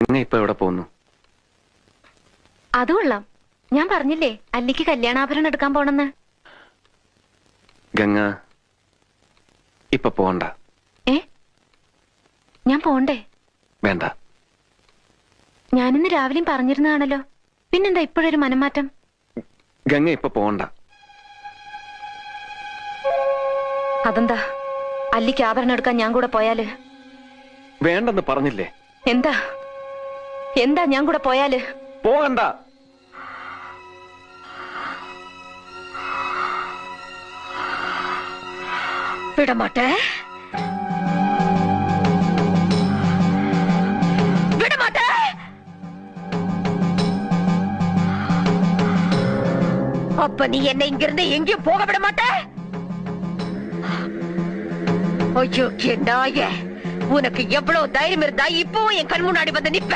ഇപ്പൊ എവിടെ പോകുന്നു? അത് കൊള്ളാം. ഞാൻ പറഞ്ഞില്ലേ അല്ലിക്ക് കല്യാണാഭരണം എടുക്കാൻ പോണെന്ന്. ഗംഗ ഇപ്പൊ പോണ്ട. ഞാൻ പോണ്ടേ? വേണ്ട. ഞാനിന്ന് രാവിലെയും പറഞ്ഞിരുന്നതാണല്ലോ, പിന്നെന്താ ഇപ്പോഴൊരു മനംമാറ്റം? ഗംഗ ഇപ്പൊ പോണ്ട. അതെന്താ? അല്ലിക്ക് ആഭരണം എടുക്കാൻ ഞാൻ കൂടെ പോയാല്? വേണ്ടെന്ന് പറഞ്ഞില്ലേ? എന്താ എന്താ ഞാൻ കൂടെ പോയാല്? പോകണ്ട. വിടമാട്ടെ, വിടമാട്ടെ. அப்ப நீ என்ன இங்கிருந்து எங்கேயும் போக விட மாட்ட? ஐயோ நாயே, உனக்கு எவ்வளவு தைரியம் இருந்தா இப்பவும் என் கண் முன்னாடி வந்து நிப்ப?